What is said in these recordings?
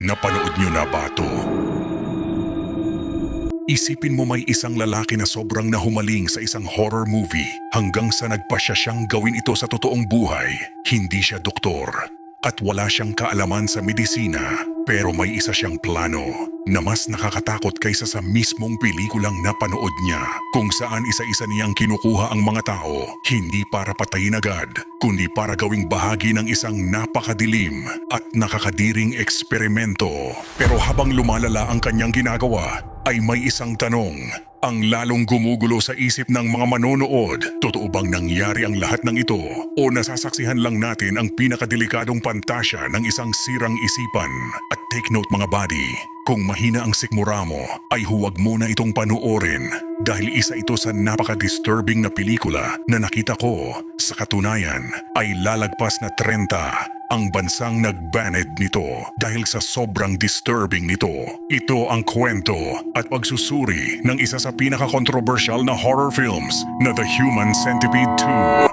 Napanood niyo na ba to? Isipin mo may isang lalaki na sobrang nahumaling sa isang horror movie hanggang sa nagpasya siyang gawin ito sa totoong buhay. Hindi siya doktor at wala siyang kaalaman sa medisina, pero may isa siyang plano na mas nakakatakot kaysa sa mismong pelikulang napanood niya, kung saan isa-isa niyang kinukuha ang mga tao hindi para patayin agad kundi para gawing bahagi ng isang napakadilim at nakakadiring eksperimento. Pero habang lumalala ang kanyang ginagawa, ay may isang tanong ang lalong gumugulo sa isip ng mga manonood. Totoo bang nangyari ang lahat ng ito o nasasaksihan lang natin ang pinakadelikadong pantasya ng isang sirang isipan? At take note mga buddy, kung mahina ang sikmura mo ay huwag mo na itong panuorin dahil isa ito sa napaka-disturbing na pelikula na nakita ko. Sa katunayan ay lalagpas na 30 ang bansang nag-banned nito dahil sa sobrang disturbing nito. Ito ang kwento at pagsusuri ng isa sa pinaka-controversial na horror films na The Human Centipede 2.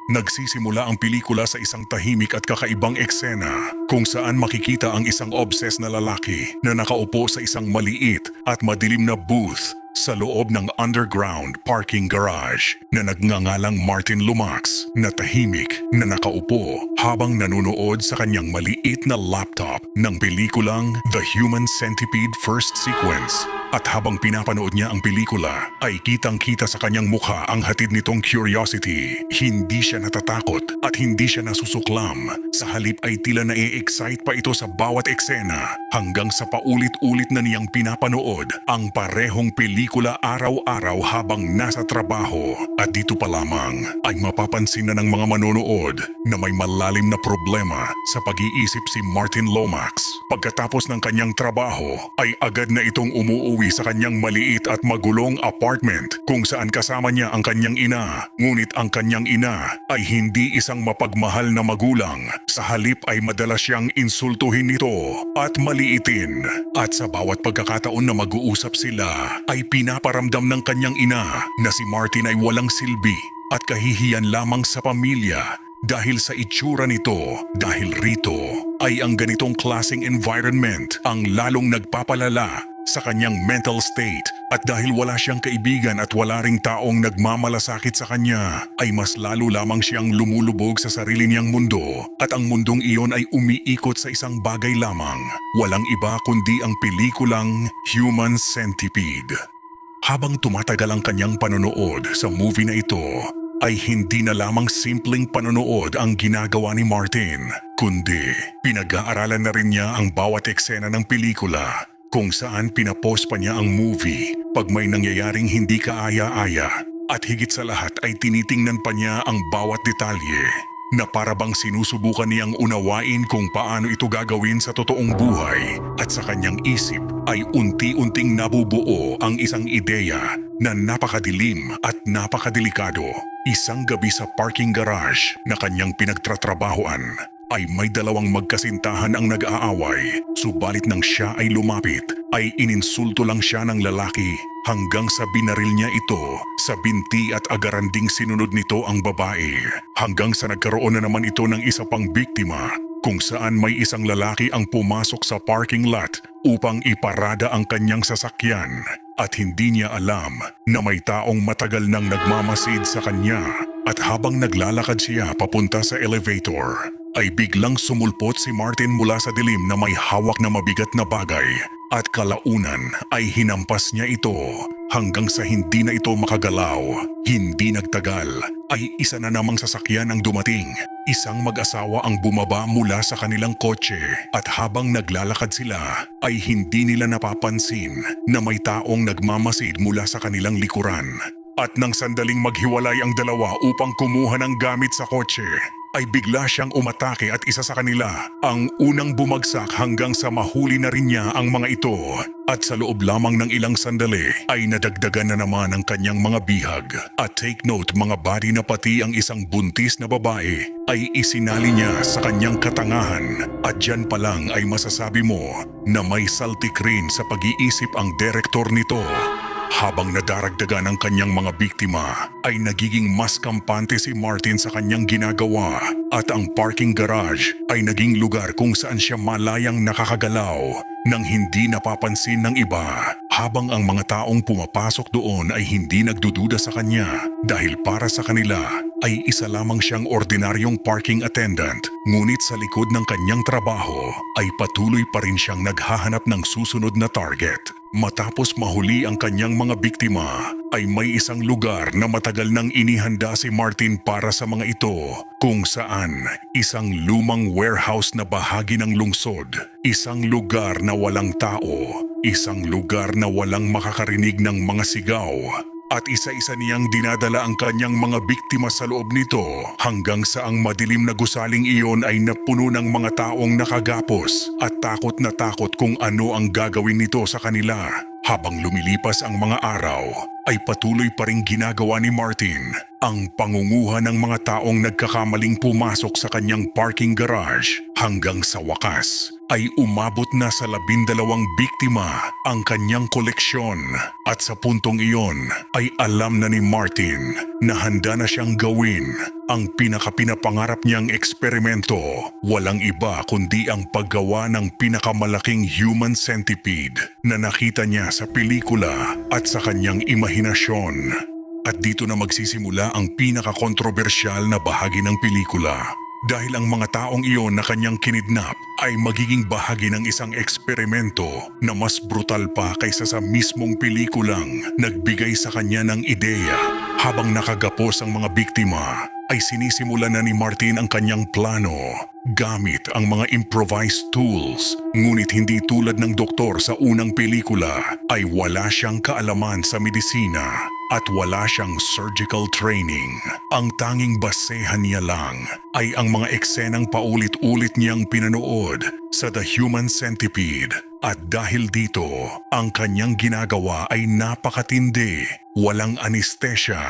Nagsisimula ang pelikula sa isang tahimik at kakaibang eksena kung saan makikita ang isang obsessed na lalaki na nakaupo sa isang maliit at madilim na booth sa loob ng underground parking garage na nagngangalang Martin Lomax, na tahimik na nakaupo habang nanonood sa kanyang maliit na laptop ng pelikulang The Human Centipede First Sequence. At habang pinapanood niya ang pelikula ay kitang-kita sa kanyang mukha ang hatid nitong curiosity. Hindi siya natatakot at hindi siya nasusuklam. Sa halip ay tila na-excite pa ito sa bawat eksena hanggang sa paulit-ulit na niyang pinapanood ang parehong pelikula araw-araw habang nasa trabaho. At dito pa lamang ay mapapansin na ng mga manonood na may malalim na problema sa pag-iisip si Martin Lomax. Pagkatapos ng kanyang trabaho ay agad na itong umuwi sa kanyang maliit at magulong apartment kung saan kasama niya ang kanyang ina. Ngunit ang kanyang ina ay hindi isang mapagmahal na magulang. Sa halip ay madalas siyang insultuhin nito at maliitin. At sa bawat pagkakataon na mag-uusap sila ay pinaparamdam ng kanyang ina na si Martin ay walang silbi at kahihiyan lamang sa pamilya dahil sa itsura nito. Dahil rito ay ang ganitong klaseng environment ang lalong nagpapalala sa kanyang mental state, at dahil wala siyang kaibigan at wala ring taong nagmamalasakit sa kanya ay mas lalo lamang siyang lumulubog sa sarili niyang mundo, at ang mundong iyon ay umiikot sa isang bagay lamang, walang iba kundi ang pelikulang Human Centipede. Habang tumatagal ang kanyang panonood sa movie na ito ay hindi na lamang simpleng panonood ang ginagawa ni Martin, kundi pinag-aaralan na rin niya ang bawat eksena ng pelikula, kung saan pinapost pa niya ang movie pag may nangyayaring hindi kaaya-aya, at higit sa lahat ay tinitingnan pa niya ang bawat detalye na para bang sinusubukan niyang unawain kung paano ito gagawin sa totoong buhay. At sa kanyang isip ay unti-unting nabubuo ang isang ideya na napakadilim at napakadelikado. Isang gabi sa parking garage na kanyang pinagtatrabahuan ay may dalawang magkasintahan ang nag-aaway, subalit nang siya ay lumapit ay ininsulto lang siya ng lalaki hanggang sa binaril niya ito sa binti, at agaran ding sinunod nito ang babae hanggang sa nagkaroon na naman ito ng isa pang biktima, kung saan may isang lalaki ang pumasok sa parking lot upang iparada ang kanyang sasakyan, at hindi niya alam na may taong matagal nang nagmamasid sa kanya. At habang naglalakad siya papunta sa elevator ay biglang sumulpot si Martin mula sa dilim na may hawak na mabigat na bagay, at kalaunan ay hinampas niya ito hanggang sa hindi na ito makagalaw. Hindi nagtagal ay isa na namang sasakyan ang dumating. Isang mag-asawa ang bumaba mula sa kanilang kotse, at habang naglalakad sila ay hindi nila napapansin na may taong nagmamasid mula sa kanilang likuran. At nang sandaling maghiwalay ang dalawa upang kumuha ng gamit sa kotse, ay bigla siyang umatake, at isa sa kanila ang unang bumagsak hanggang sa mahuli na rin niya ang mga ito. At sa loob lamang ng ilang sandali ay nadagdagan na naman ang kanyang mga bihag. At take note mga buddy, na pati ang isang buntis na babae ay isinali niya sa kanyang katangahan. At dyan pa lang ay masasabi mo na may saltik rin sa pag-iisip ang direktor nito. Habang nadaragdagan ang kanyang mga biktima, ay nagiging mas kampante si Martin sa kanyang ginagawa at ang parking garage ay naging lugar kung saan siya malayang nakakagalaw nang hindi napapansin ng iba, habang ang mga taong pumapasok doon ay hindi nagdududa sa kanya dahil para sa kanila ay isa lamang siyang ordinaryong parking attendant, ngunit sa likod ng kanyang trabaho ay patuloy pa rin siyang naghahanap ng susunod na target. Matapos mahuli ang kanyang mga biktima, ay may isang lugar na matagal nang inihanda si Martin para sa mga ito, kung saan isang lumang warehouse na bahagi ng lungsod, isang lugar na walang tao, isang lugar na walang makakarinig ng mga sigaw, at isa-isa niyang dinadala ang kanyang mga biktima sa loob nito hanggang sa ang madilim na gusaling iyon ay napuno ng mga taong nakagapos at takot na takot kung ano ang gagawin nito sa kanila. Habang lumilipas ang mga araw, ay patuloy pa ring ginagawa ni Martin ang pangunguha ng mga taong nagkakamaling pumasok sa kanyang parking garage hanggang sa wakas ay umabot na sa 12 biktima ang kanyang koleksyon at sa puntong iyon ay alam na ni Martin na handa na siyang gawin ang pinakapinapangarap niyang eksperimento, walang iba kundi ang paggawa ng pinakamalaking human centipede na nakita niya sa pelikula at sa kanyang imahinasyon. At dito na magsisimula ang pinakakontrobersyal na bahagi ng pelikula. Dahil ang mga taong iyon na kanyang kinidnap ay magiging bahagi ng isang eksperimento na mas brutal pa kaysa sa mismong pelikulang nagbigay sa kanya ng ideya. Habang nakagapos ang mga biktima, ay sinisimulan na ni Martin ang kanyang plano gamit ang mga improvised tools. Ngunit hindi tulad ng doktor sa unang pelikula ay wala siyang kaalaman sa medisina at wala siyang surgical training. Ang tanging basehan niya lang ay ang mga eksenang paulit-ulit niyang pinanood sa The Human Centipede. At dahil dito, ang kanyang ginagawa ay napakatindi, walang anestesya,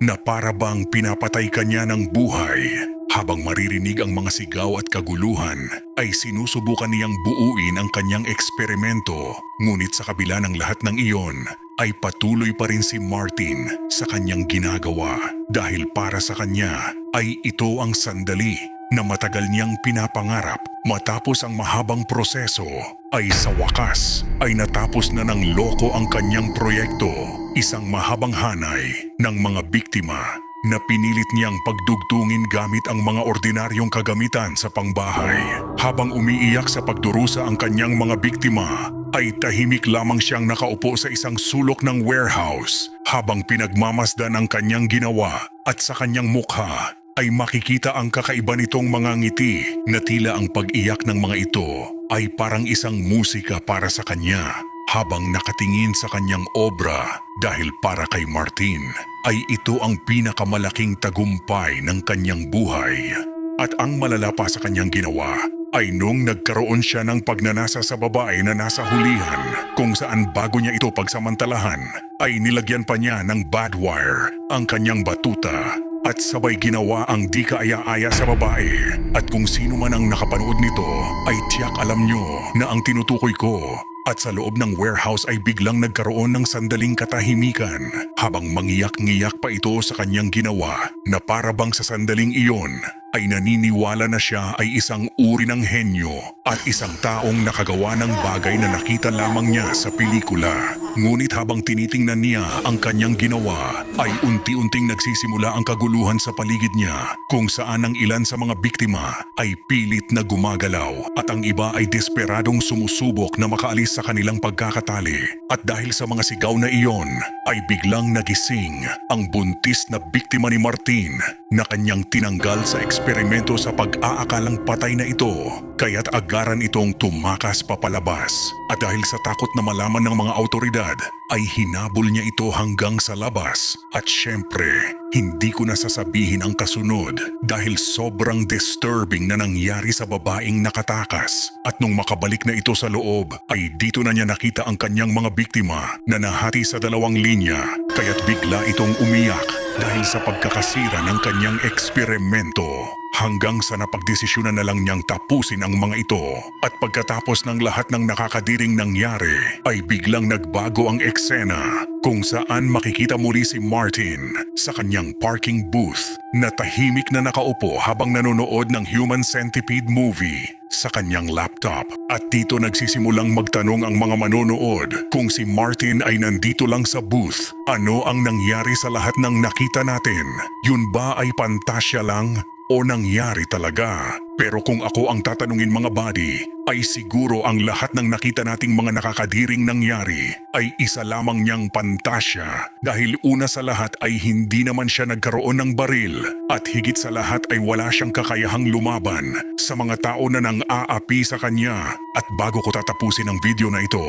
na para bang pinapatay kanya ng buhay. Habang maririnig ang mga sigaw at kaguluhan, ay sinusubukan niyang buuin ang kanyang eksperimento. Ngunit sa kabila ng lahat ng iyon, ay patuloy pa rin si Martin sa kanyang ginagawa dahil para sa kanya ay ito ang sandali na matagal niyang pinapangarap. Matapos ang mahabang proseso, ay sa wakas ay natapos na ng loko ang kanyang proyekto, isang mahabang hanay ng mga biktima na pinilit niyang pagdugtungin gamit ang mga ordinaryong kagamitan sa pangbahay. Habang umiiyak sa pagdurusa ang kanyang mga biktima, ay tahimik lamang siyang nakaupo sa isang sulok ng warehouse habang pinagmamasdan ang kanyang ginawa at sa kanyang mukha ay makikita ang kakaiba nitong mga ngiti na tila ang pag-iyak ng mga ito ay parang isang musika para sa kanya. Habang nakatingin sa kanyang obra dahil para kay Martin ay ito ang pinakamalaking tagumpay ng kanyang buhay. At ang malala pa sa kanyang ginawa ay nung nagkaroon siya ng pagnanasa sa babae na nasa hulihan kung saan bago niya ito pagsamantalahan ay nilagyan pa niya ng bad wire ang kanyang batuta at sabay ginawa ang di kaaya-aya sa babae. At kung sino man ang nakapanood nito ay tiyak alam nyo na ang tinutukoy ko. At sa loob ng warehouse ay biglang nagkaroon ng sandaling katahimikan habang mangiyak-ngiyak pa ito sa kanyang ginawa na para bang sa sandaling iyon ay naniniwala na siya ay isang uri ng henyo at isang taong nakagawa ng bagay na nakita lamang niya sa pelikula. Ngunit habang tinitingnan niya ang kanyang ginawa ay unti-unting nagsisimula ang kaguluhan sa paligid niya kung saan ang ilan sa mga biktima ay pilit na gumagalaw at ang iba ay desperadong sumusubok na makaalis sa kanilang pagkakatali. At dahil sa mga sigaw na iyon ay biglang nagising ang buntis na biktima ni Martin na kanyang tinanggal sa eksperimento sa pag-aakalang patay na ito, kaya't agaran itong tumakas papalabas. At dahil sa takot na malaman ng mga autoridad, ay hinabol niya ito hanggang sa labas. At syempre, hindi ko na sasabihin ang kasunod dahil sobrang disturbing na nangyari sa babaeng nakatakas. At nung makabalik na ito sa loob, ay dito na niya nakita ang kanyang mga biktima na nahati sa dalawang linya, kaya't bigla itong umiyak dahil sa pagkakasira ng kanyang eksperimento. Hanggang sa napagdesisyonan na lang niyang tapusin ang mga ito at pagkatapos ng lahat ng nakakadiring nangyari ay biglang nagbago ang eksena kung saan makikita muli si Martin sa kanyang parking booth na tahimik na nakaupo habang nanonood ng Human Centipede movie sa kanyang laptop. At dito nagsisimulang magtanong ang mga manonood kung si Martin ay nandito lang sa booth. Ano ang nangyari sa lahat ng nakita natin? Yun ba ay pantasya lang o nangyari talaga? Pero kung ako ang tatanungin mga buddy, ay siguro ang lahat ng nakita nating mga nakakadiring nangyari ay isa lamang niyang pantasya dahil una sa lahat ay hindi naman siya nagkaroon ng baril at higit sa lahat ay wala siyang kakayahang lumaban sa mga tao na nang-aapi sa kanya. At bago ko tatapusin ang video na ito,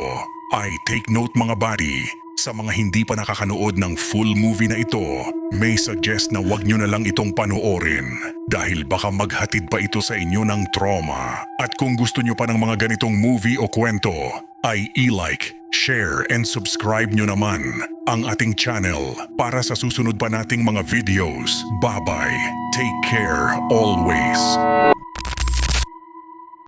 ay take note mga buddy, sa mga hindi pa nakakanood ng full movie na ito, may suggest na wag nyo na lang itong panoorin dahil baka maghatid pa ito sa inyo ng trauma. At kung gusto nyo pa ng mga ganitong movie o kwento, ay i-like, share and subscribe nyo naman ang ating channel para sa susunod pa nating mga videos. Bye-bye. Take care always.